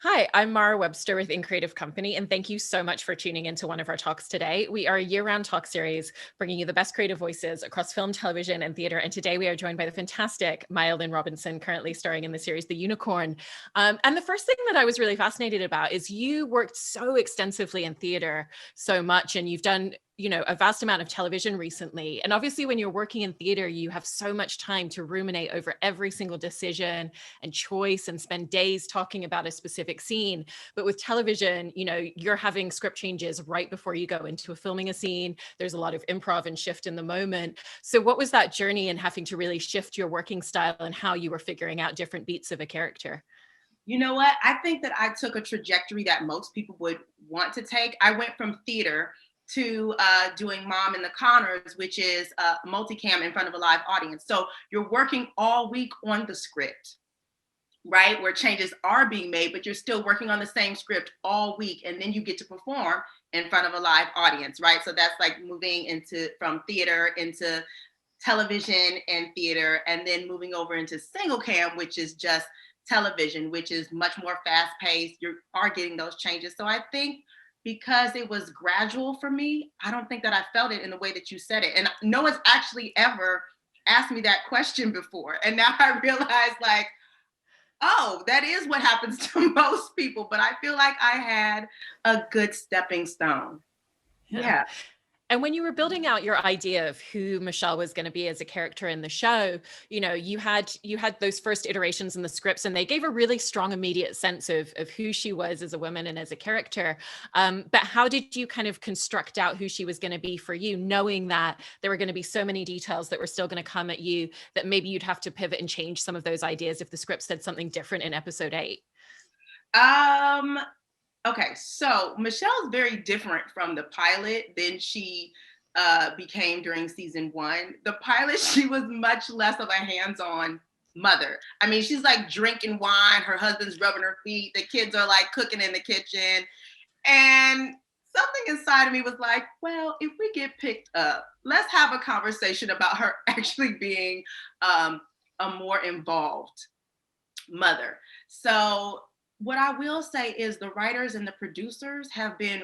Hi, I'm Mara Webster with In Creative Company, and thank you so much for tuning into one of our talks today. We are a year-round talk series bringing you the best creative voices across film, television, and theater. And today we are joined by the fantastic Lynne Robinson, currently starring in the series The Unicorn. And the first thing that I was really fascinated about is you worked so extensively in theater so much, and you've done a vast amount of television recently. And obviously, when you're working in theater, you have so much time to ruminate over every single decision and choice and spend days talking about a specific scene. But with television, you're having script changes right before you go into filming a scene. There's a lot of improv and shift in the moment. So what was that journey in having to really shift your working style and how you were figuring out different beats of a character? You know what? I think that I took a trajectory that most people would want to take. I went from theater to doing Mom in the Connors, which is multicam in front of a live audience. So you're working all week on the script, right? Where changes are being made, but you're still working on the same script all week. And then you get to perform in front of a live audience, right? So that's like moving into from theater into television and theater, and then moving over into single cam, which is just television, which is much more fast paced. You are getting those changes. So I think because it was gradual for me, I don't think that I felt it in the way that you said it. And no one's actually ever asked me that question before. And now I realize, like, oh, that is what happens to most people. But I feel like I had a good stepping stone. Yeah. Yeah. And when you were building out your idea of who Michelle was going to be as a character in the show, you had those first iterations in the scripts, and they gave a really strong immediate sense of who she was as a woman and as a character. But how did you kind of construct out who she was going to be for you, knowing that there were going to be so many details that were still going to come at you that maybe you'd have to pivot and change some of those ideas if the script said something different in episode 8? Um, Okay, so Michelle's very different from the pilot than she became during season 1. The pilot, she was much less of a hands-on mother. I mean, she's like drinking wine, her husband's rubbing her feet, the kids are like cooking in the kitchen. And something inside of me was like, well, if we get picked up, let's have a conversation about her actually being a more involved mother. So what I will say is the writers and the producers have been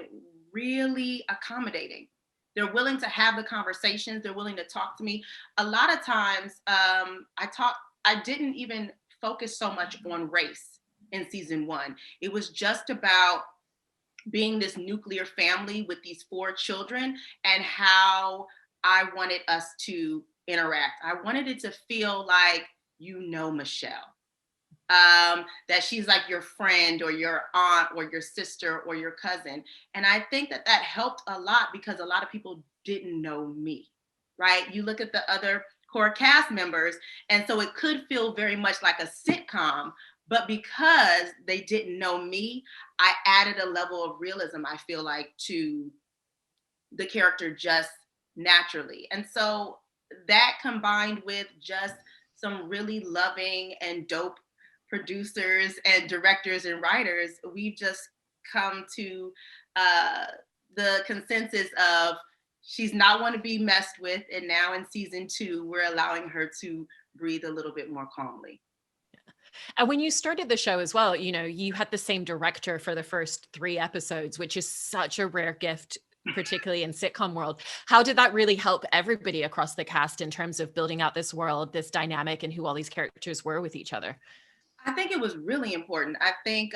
really accommodating. They're willing to have the conversations. They're willing to talk to me. A lot of times, I didn't even focus so much on race in season 1. It was just about being this nuclear family with these 4 children and how I wanted us to interact. I wanted it to feel like Michelle, that she's like your friend or your aunt or your sister or your cousin. And I think that that helped a lot because a lot of people didn't know me, right? You look at the other core cast members, and so it could feel very much like a sitcom. But because they didn't know me, I added a level of realism, I feel like, to the character just naturally. And so that combined with just some really loving and dope producers and directors and writers, we've just come to uh, the consensus of she's not one to be messed with. And now in season 2, we're allowing her to breathe a little bit more calmly. And when you started the show as well, you had the same director for the first 3 episodes, which is such a rare gift, particularly in sitcom world. How did that really help everybody across the cast in terms of building out this world, this dynamic, and who all these characters were with each other? I think it was really important. I think,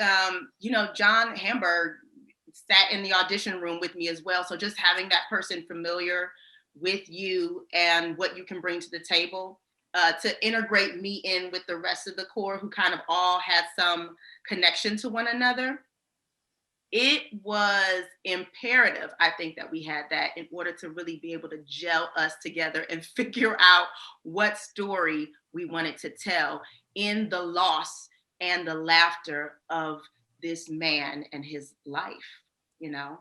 John Hamburg sat in the audition room with me as well. So just having that person familiar with you and what you can bring to the table, to integrate me in with the rest of the core who kind of all had some connection to one another. It was imperative, I think, that we had that in order to really be able to gel us together and figure out what story we wanted to tell in the loss and the laughter of this man and his life, you know?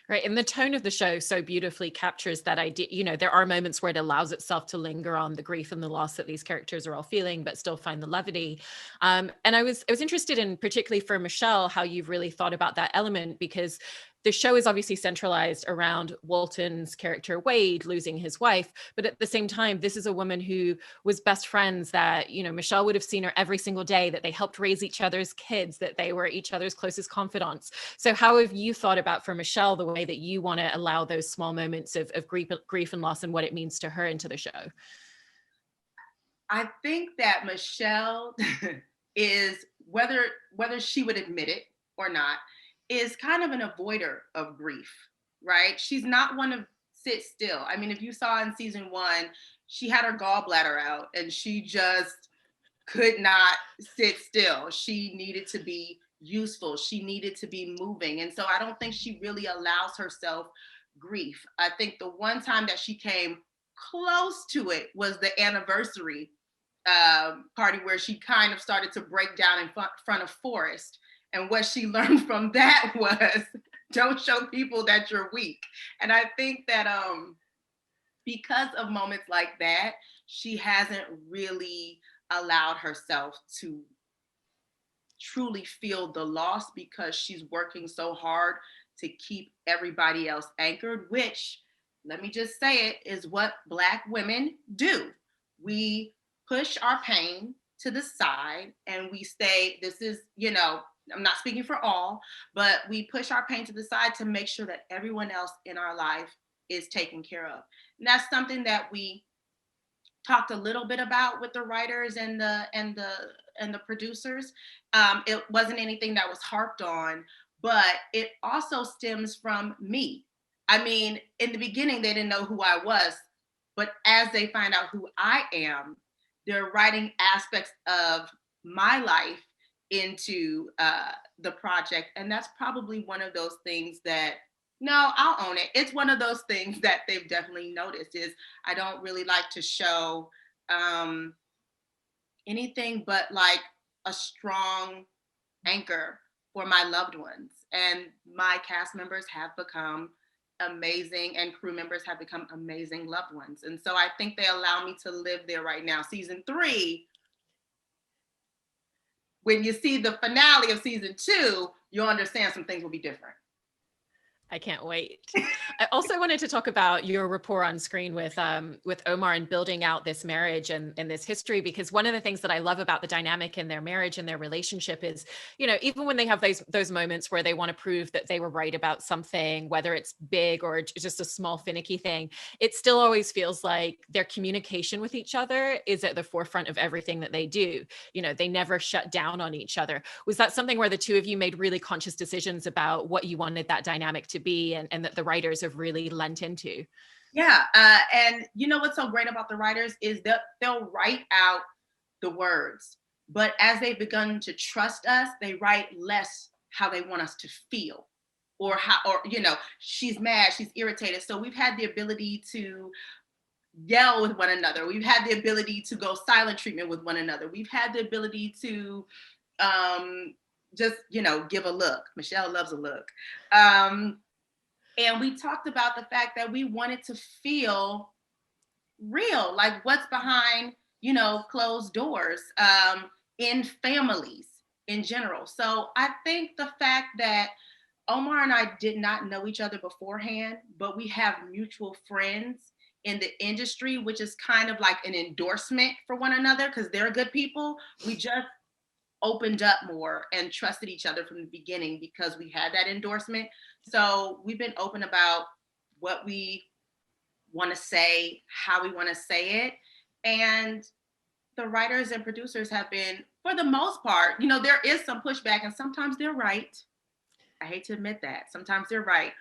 Right. And the tone of the show so beautifully captures that idea. There are moments where it allows itself to linger on the grief and the loss that these characters are all feeling, but still find the levity. And I was interested in, particularly for Michelle, how you've really thought about that element, because the show is obviously centralized around Walton's character Wade losing his wife, but at the same time, this is a woman who was best friends, that, you know, Michelle would have seen her every single day, that they helped raise each other's kids, that they were each other's closest confidants. So how have you thought about, for Michelle, the way that you want to allow those small moments of grief and loss and what it means to her into the show? I think that Michelle is, whether she would admit it or not, is kind of an avoider of grief, right? She's not one to sit still. I mean, if you saw in season one, she had her gallbladder out and she just could not sit still. She needed to be useful. She needed to be moving. And so I don't think she really allows herself grief. I think the one time that she came close to it was the anniversary party, where she kind of started to break down in front of Forrest. And what she learned from that was, don't show people that you're weak. And I think that because of moments like that, she hasn't really allowed herself to truly feel the loss, because she's working so hard to keep everybody else anchored, which, let me just say it, is what Black women do. We push our pain to the side and we stay, this is, you know, I'm not speaking for all, but we push our pain to the side to make sure that everyone else in our life is taken care of. And that's something that we talked a little bit about with the writers and the producers. It wasn't anything that was harped on, but it also stems from me. I mean, in the beginning, they didn't know who I was, but as they find out who I am, they're writing aspects of my life into the project. And that's probably one of those things that, no, I'll own it. It's one of those things that they've definitely noticed, is I don't really like to show anything but like a strong anchor for my loved ones. And my cast members have become amazing, and crew members have become amazing loved ones. And so I think they allow me to live there right now. Season 3, when you see the finale of season 2, you'll understand some things will be different. I can't wait. I also wanted to talk about your rapport on screen with Omar and building out this marriage and this history, because one of the things that I love about the dynamic in their marriage and their relationship is, you know, even when they have those moments where they want to prove that they were right about something, whether it's big or just a small finicky thing, it still always feels like their communication with each other is at the forefront of everything that they do. You know, they never shut down on each other. Was that something where the two of you made really conscious decisions about what you wanted that dynamic to be, and that the writers have really lent into? Yeah, and you know what's so great about the writers is that they'll write out the words, but as they've begun to trust us, they write less how they want us to feel, or how, or you know, she's mad, she's irritated. So we've had the ability to yell with one another. We've had the ability to go silent treatment with one another. We've had the ability to just, you know, give a look. Michelle loves a look. And we talked about the fact that we wanted to feel real, like what's behind, you know, closed doors, in families in general. So I think the fact that Omar and I did not know each other beforehand, but we have mutual friends in the industry, which is kind of like an endorsement for one another because they're good people. We just opened up more and trusted each other from the beginning because we had that endorsement. So we've been open about what we want to say, how we want to say it. And the writers and producers have been, for the most part, you know, there is some pushback and sometimes they're right. I hate to admit that. Sometimes they're right.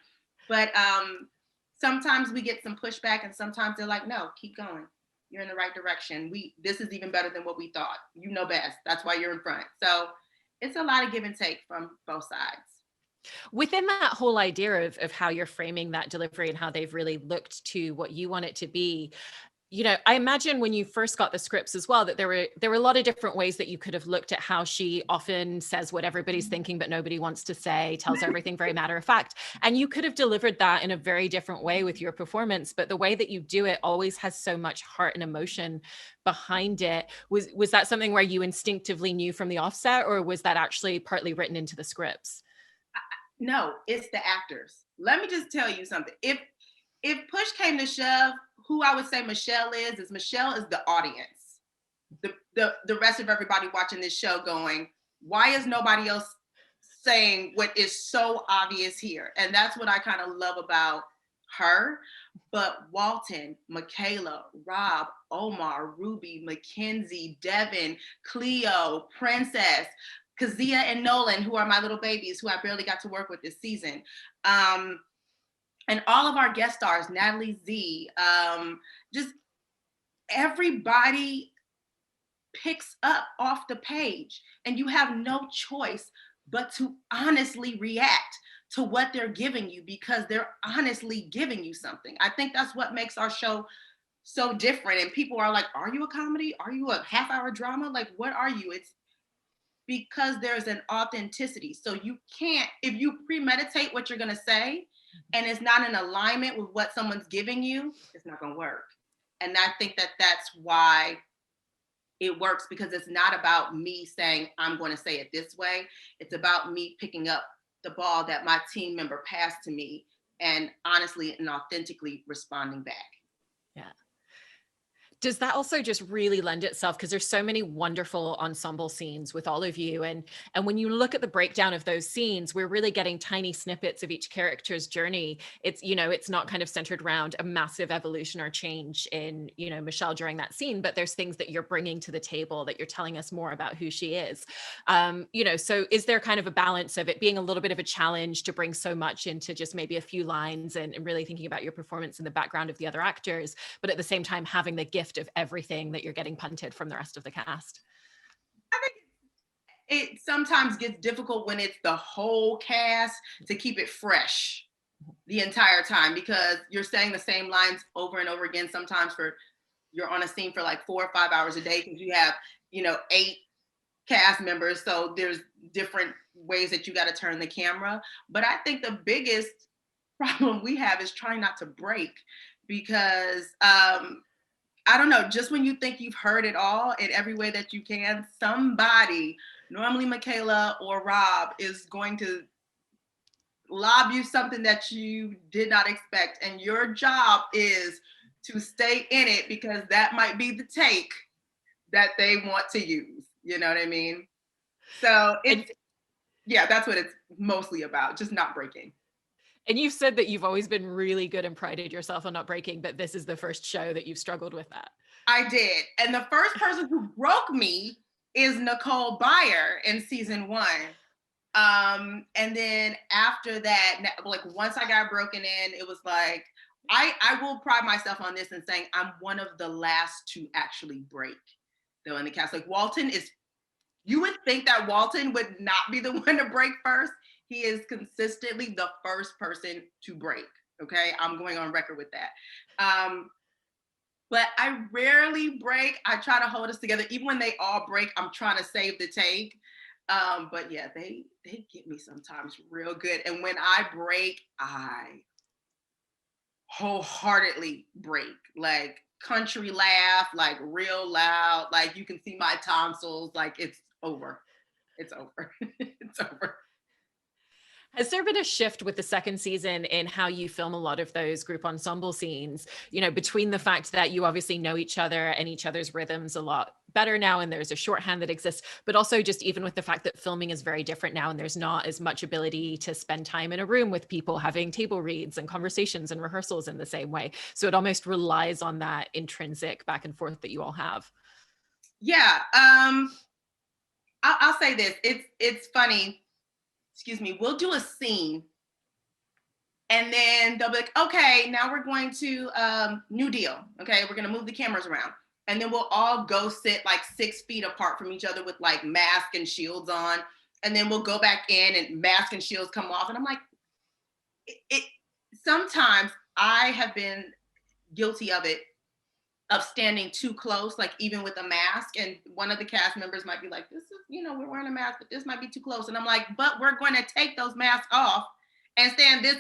But sometimes we get some pushback and sometimes they're like, no, keep going. You're in the right direction. This is even better than what we thought. You know best. That's why you're in front. So it's a lot of give and take from both sides. Within that whole idea of how you're framing that delivery and how they've really looked to what you want it to be, you know, I imagine when you first got the scripts as well, that there were a lot of different ways that you could have looked at how she often says what everybody's thinking, but nobody wants to say, tells everything very matter of fact. And you could have delivered that in a very different way with your performance, but the way that you do it always has so much heart and emotion behind it. Was that something where you instinctively knew from the offset, or was that actually partly written into the scripts? No, it's the actors. Let me just tell you something. If push came to shove, who I would say Michelle is Michelle is the audience. The rest of everybody watching this show going, why is nobody else saying what is so obvious here? And that's what I kind of love about her. But Walton, Michaela, Rob, Omar, Ruby, Mackenzie, Devin, Cleo, Princess, Kazia, and Nolan, who are my little babies, who I barely got to work with this season. And all of our guest stars, Natalie Z, just everybody picks up off the page, and you have no choice but to honestly react to what they're giving you, because they're honestly giving you something. I think that's what makes our show so different. And people are like, are you a comedy? Are you a half-hour drama? Like, what are you? It's because there's an authenticity. So you can't, if you premeditate what you're going to say and it's not in alignment with what someone's giving you, it's not going to work. And I think that that's why it works, because it's not about me saying, I'm going to say it this way. It's about me picking up the ball that my team member passed to me and honestly and authentically responding back. Yeah. Does that also just really lend itself, because there's so many wonderful ensemble scenes with all of you, and when you look at the breakdown of those scenes, we're really getting tiny snippets of each character's journey. It's, you know, it's not kind of centered around a massive evolution or change in, you know, Michelle during that scene, but there's things that you're bringing to the table that you're telling us more about who she is. You know, so is there kind of a balance of it being a little bit of a challenge to bring so much into just maybe a few lines, and really thinking about your performance in the background of the other actors, but at the same time having the gift of everything that you're getting punted from the rest of the cast? I think it sometimes gets difficult when it's the whole cast to keep it fresh the entire time, because you're saying the same lines over and over again. Sometimes you're on a scene for like 4 or 5 hours a day, because you have, you know, 8 cast members. So there's different ways that you got to turn the camera. But I think the biggest problem we have is trying not to break, because I don't know, just when you think you've heard it all in every way that you can, somebody, normally Michaela or Rob, is going to lob you something that you did not expect. And your job is to stay in it, because that might be the take that they want to use. You know what I mean? So yeah, that's what it's mostly about, just not breaking. And you've said that you've always been really good and prided yourself on not breaking, but this is the first show that you've struggled with that. I did. And the first person who broke me is Nicole Byer in season 1. And then after that, like once I got broken in, it was like, I will pride myself on this and saying I'm one of the last to actually break, though, in the cast. Like Walton is, you would think that Walton would not be the one to break first. He is consistently the first person to break. Okay, I'm going on record with that. But I rarely break. I try to hold us together. Even when they all break, I'm trying to save the take. But yeah, they get me sometimes real good. And when I break, I wholeheartedly break. Like country laugh, like real loud. Like you can see my tonsils. Like it's over. It's over. It's over. Has there been a shift with the second season in how you film a lot of those group ensemble scenes, you know, between the fact that you obviously know each other and each other's rhythms a lot better now, and there's a shorthand that exists, but also just even with the fact that filming is very different now, and there's not as much ability to spend time in a room with people having table reads and conversations and rehearsals in the same way. So it almost relies on that intrinsic back and forth that you all have. Yeah. I'll say this. It's funny. Excuse me. We'll do a scene, and then they'll be like, okay, now we're going to New Deal. Okay, we're gonna move the cameras around. And then we'll all go sit like 6 feet apart from each other with like masks and shields on. And then we'll go back in and mask and shields come off. And I'm like, it sometimes I have been guilty of it, of standing too close, like even with a mask. And one of the cast members might be like, this is, you know, we're wearing a mask, but this might be too close. And I'm like, but we're going to take those masks off and stand this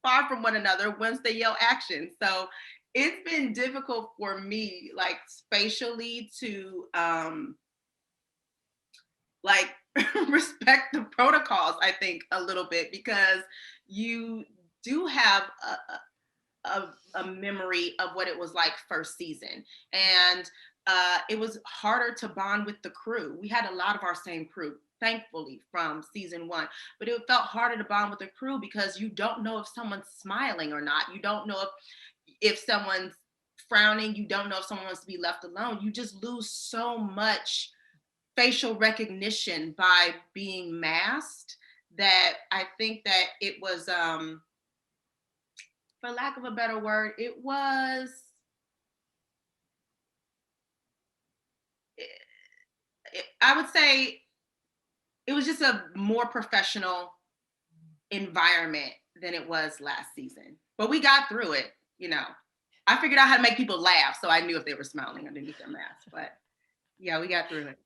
far from one another once they yell action. So it's been difficult for me, like spatially, to like respect the protocols, I think, a little bit, because you do have a memory of what it was like first season. And it was harder to bond with the crew. We had a lot of our same crew, thankfully, from season one, but it felt harder to bond with the crew because you don't know if someone's smiling or not. You don't know if someone's frowning. You don't know if someone wants to be left alone. You just lose so much facial recognition by being masked, that I think that it was, for lack of a better word, I would say it was just a more professional environment than it was last season. But we got through it, you know. I figured out how to make people laugh, so I knew if they were smiling underneath their mask. But yeah, we got through it.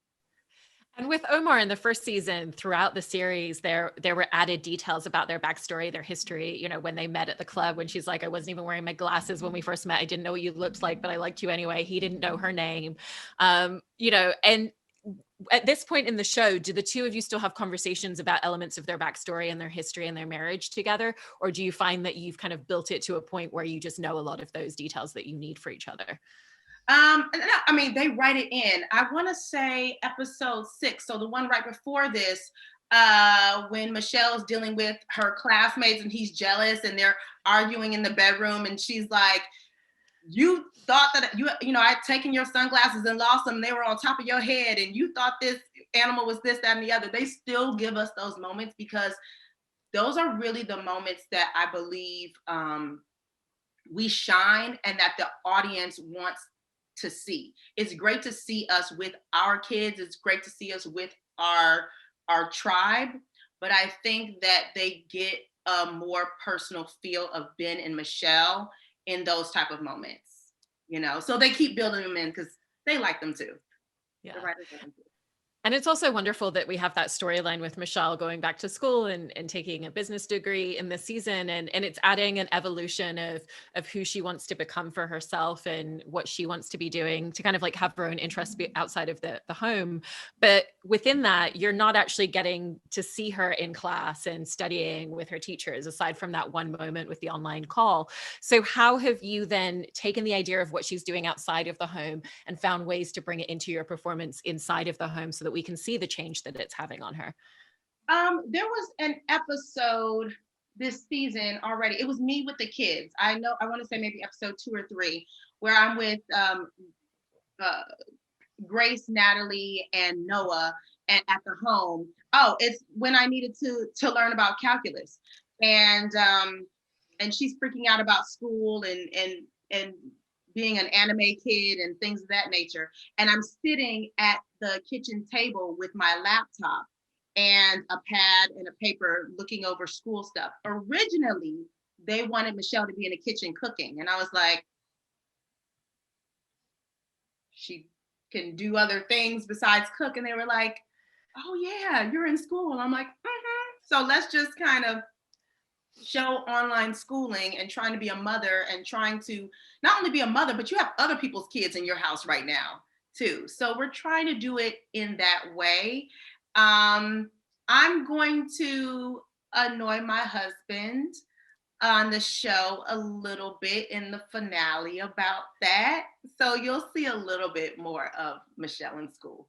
And with Omar in the first season, throughout the series, there were added details about their backstory, their history. You know, when they met at the club, when she's like, "I wasn't even wearing my glasses when we first met. I didn't know what you looked like, but I liked you anyway." He didn't know her name. You know, and at this point in the show, do the two of you still have conversations about elements of their backstory and their history and their marriage together? Or do you find that you've kind of built it to a point where you just know a lot of those details that you need for each other? No, I mean, they write it in. I want to say episode 6, so the one right before this, when Michelle's dealing with her classmates and he's jealous and they're arguing in the bedroom, and she's like, "You thought that you know, I'd taken your sunglasses and lost them. They were on top of your head, and you thought this animal was this, that, and the other." They still give us those moments because those are really the moments that I believe, we shine and that the audience wants to see. It's great to see us with our kids. It's great to see us with our tribe, but I think that they get a more personal feel of Ben and Michelle in those type of moments, you know. So they keep building them in because they like them too. The Yeah. writers like them too. And it's also wonderful that we have that storyline with Michelle going back to school and taking a business degree in this season. And it's adding an evolution of who she wants to become for herself and what she wants to be doing to kind of like have her own interests be outside of the home. But within that, you're not actually getting to see her in class and studying with her teachers, aside from that one moment with the online call. So how have you then taken the idea of what she's doing outside of the home and found ways to bring it into your performance inside of the home so that we can see the change that it's having on her? There was an episode this season already. It was me with the kids. I know, I want to say maybe episode 2 or 3, where I'm with uh, Grace, Natalie, and Noah, and at the home. Oh, it's when I needed to learn about calculus, and she's freaking out about school and being an anime kid and things of that nature. And I'm sitting at the kitchen table with my laptop and a pad and a paper looking over school stuff. Originally, they wanted Michelle to be in the kitchen cooking. And I was like, she can do other things besides cook. And they were like, "Oh yeah, you're in school." And I'm like, mm-hmm. So let's just kind of show online schooling and trying to be a mother and trying to not only be a mother, but you have other people's kids in your house right now too. So we're trying to do it in that way. I'm going to annoy my husband on the show a little bit in the finale about that. So you'll see a little bit more of Michelle in school.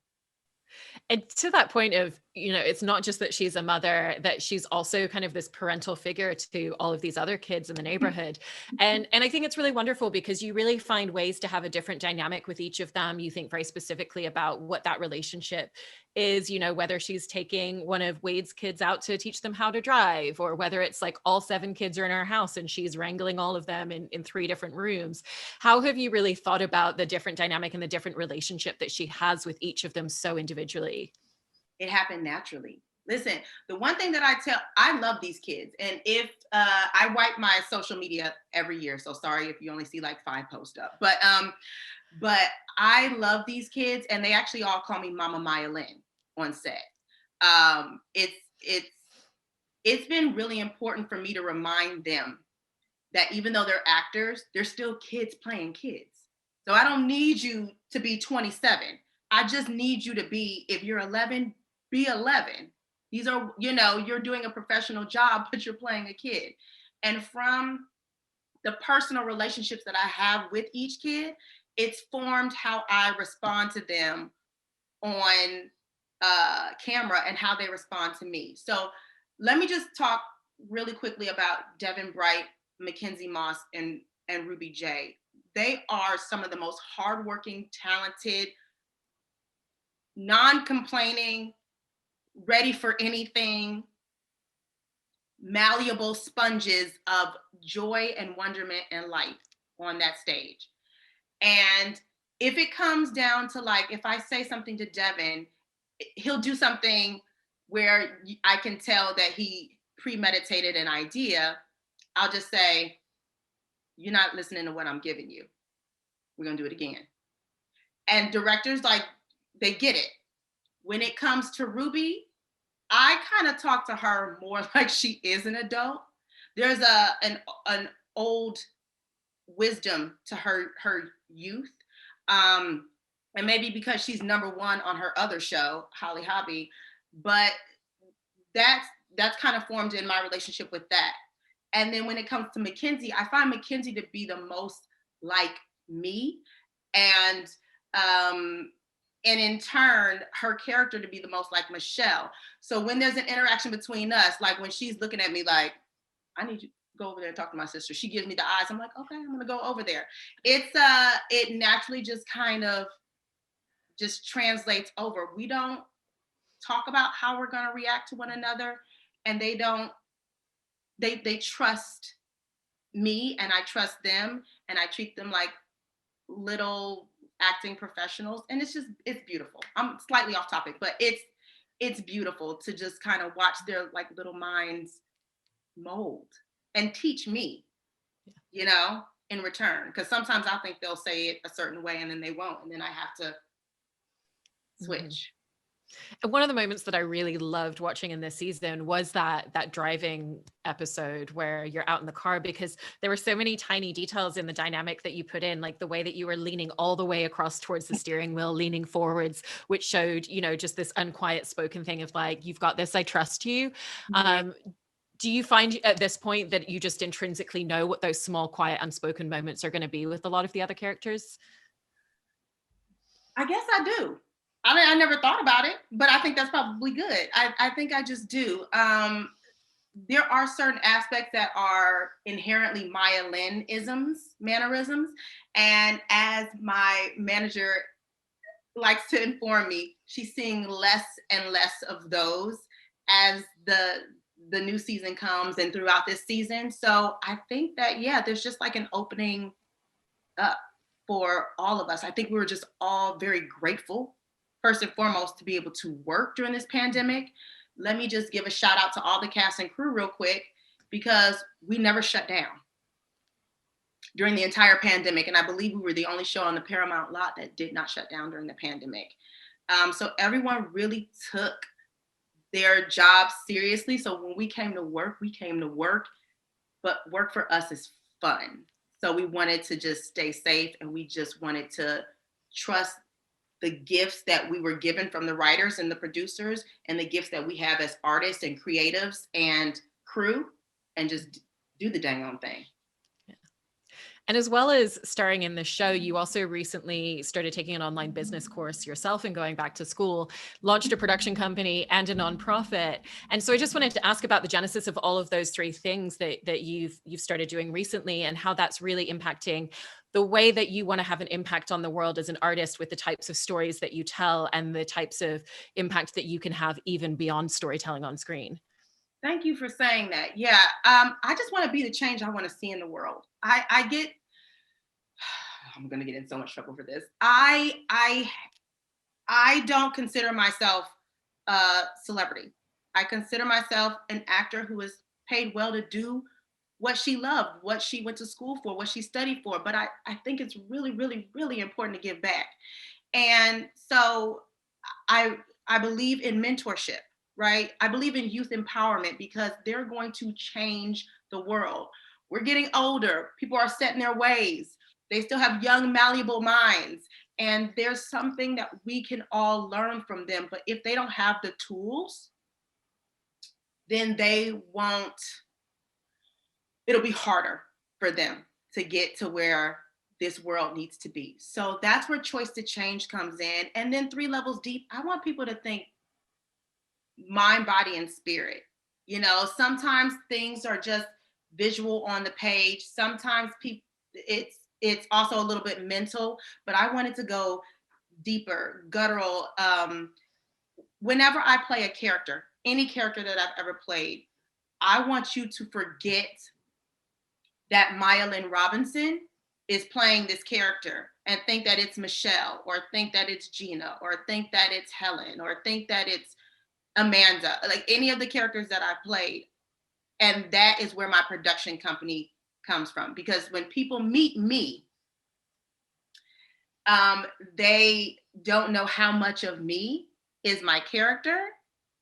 And to that point of, you know, it's not just that she's a mother, that she's also kind of this parental figure to all of these other kids in the neighborhood. And I think it's really wonderful because you really find ways to have a different dynamic with each of them. You think very specifically about what that relationship is, you know, whether she's taking one of Wade's kids out to teach them how to drive, or whether it's like all 7 kids are in our house and she's wrangling all of them in 3 different rooms. How have you really thought about the different dynamic and the different relationship that she has with each of them so individually? It happened naturally. Listen, the one thing that I love these kids. And if I wipe my social media every year, so sorry if you only see like 5 posts up, but I love these kids, and they actually all call me Mama Maya Lynne on set. Um, it's it's it's been really important for me to remind them that even though they're actors, they're still kids playing kids. So I don't need you to be 27. I just need you to be, if you're 11, be 11. These are, you're doing a professional job, but you're playing a kid. And from the personal relationships that I have with each kid, it's formed how I respond to them on camera and how they respond to me. So let me just talk really quickly about Devin Bright, Mackenzie Moss, and Ruby J. They are some of the most hardworking, talented, non-complaining, ready for anything, malleable sponges of joy and wonderment and light on that stage. And if it comes down to, like, if I say something to Devin, he'll do something where I can tell that he premeditated an idea. I'll just say, you're not listening to what I'm giving you. We're going to do it again. And directors, like, they get it. When it comes to Ruby, I kind of talk to her more like she is an adult. There's an old wisdom to her youth. And maybe because she's number one on her other show, Holly Hobby, but that's kind of formed in my relationship with that. And then when it comes to Mackenzie, I find Mackenzie to be the most like me, and in turn, her character to be the most like Michelle. So when there's an interaction between us, like when she's looking at me like, I need you to go over there and talk to my sister, she gives me the eyes. I'm like, okay, I'm gonna go over there. It naturally just kind of just translates over. We don't talk about how we're gonna react to one another, and they don't. They trust me, and I trust them, and I treat them like little acting professionals, and it's beautiful. I'm slightly off topic, but it's beautiful to just kind of watch their like little minds mold and teach me, in return. Because sometimes I think they'll say it a certain way and then they won't, and then I have to switch. And one of the moments that I really loved watching in this season was that driving episode where you're out in the car, because there were so many tiny details in the dynamic that you put in, like the way that you were leaning all the way across towards the steering wheel, leaning forwards, which showed, just this unquiet spoken thing of like, you've got this, I trust you. Do you find at this point that you just intrinsically know what those small, quiet, unspoken moments are going to be with a lot of the other characters? I guess I do. I mean, I never thought about it, but I think that's probably good. I think I just do. There are certain aspects that are inherently Maya Lynne-isms, mannerisms. And as my manager likes to inform me, she's seeing less and less of those as the new season comes and throughout this season. So I think that, yeah, there's just like an opening up for all of us. I think we were just all very grateful, first and foremost, to be able to work during this pandemic. Let me just give a shout out to all the cast and crew real quick, because we never shut down during the entire pandemic. And I believe we were the only show on the Paramount lot that did not shut down during the pandemic. So everyone really took their job seriously. So when we came to work, but work for us is fun. So we wanted to just stay safe, and we just wanted to trust the gifts that we were given from the writers and the producers, and the gifts that we have as artists and creatives and crew, and just do the dang on thing. And as well as starring in the show, you also recently started taking an online business course yourself and going back to school, launched a production company and a nonprofit. And so I just wanted to ask about the genesis of all of those three things that you've started doing recently, and how that's really impacting the way that you want to have an impact on the world as an artist, with the types of stories that you tell and the types of impact that you can have even beyond storytelling on screen. Thank you for saying that. Yeah, I just want to be the change I want to see in the world. I'm going to get in so much trouble for this. I don't consider myself a celebrity. I consider myself an actor who is paid well to do what she loved, what she went to school for, what she studied for. But I think it's really, really, really important to give back. And so I believe in mentorship, right? I believe in youth empowerment, because they're going to change the world. We're getting older. People are set in their ways. They still have young, malleable minds. And there's something that we can all learn from them. But if they don't have the tools, then they won't, it'll be harder for them to get to where this world needs to be. So that's where choice to change comes in. And then 3 levels deep, I want people to think mind, body, and spirit. You know, sometimes things are just visual on the page. Sometimes people, it's also a little bit mental, but I wanted to go deeper, guttural. Whenever I play a character, any character that I've ever played, I want you to forget that Maya Lynn Robinson is playing this character and think that it's Michelle, or think that it's Gina, or think that it's Helen, or think that it's Amanda, like any of the characters that I've played. And that is where my production company comes from. Because when people meet me, they don't know how much of me is my character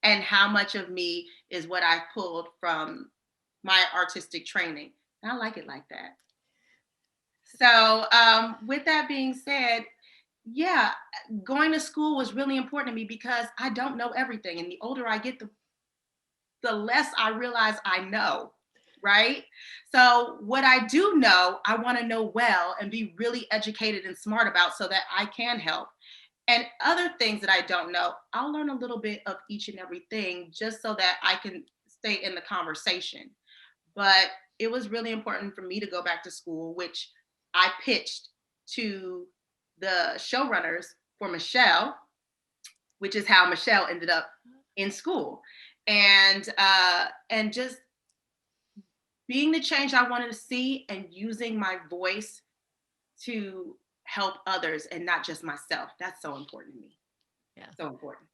and how much of me is what I pulled from my artistic training. And I like it like that. So, with that being said, yeah, going to school was really important to me because I don't know everything. And the older I get, the less I realize I know, right? So, what I do know, I want to know well and be really educated and smart about so that I can help. And other things that I don't know, I'll learn a little bit of each and everything just so that I can stay in the conversation. But it was really important for me to go back to school, which I pitched to the showrunners for Michelle, which is how Michelle ended up in school. And just being the change I wanted to see and using my voice to help others and not just myself. That's so important to me. Yeah. So important.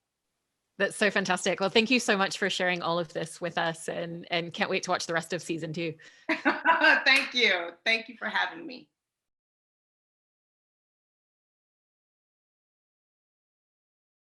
That's so fantastic. Well, thank you so much for sharing all of this with us, and can't wait to watch the rest of season 2. Thank you. Thank you for having me.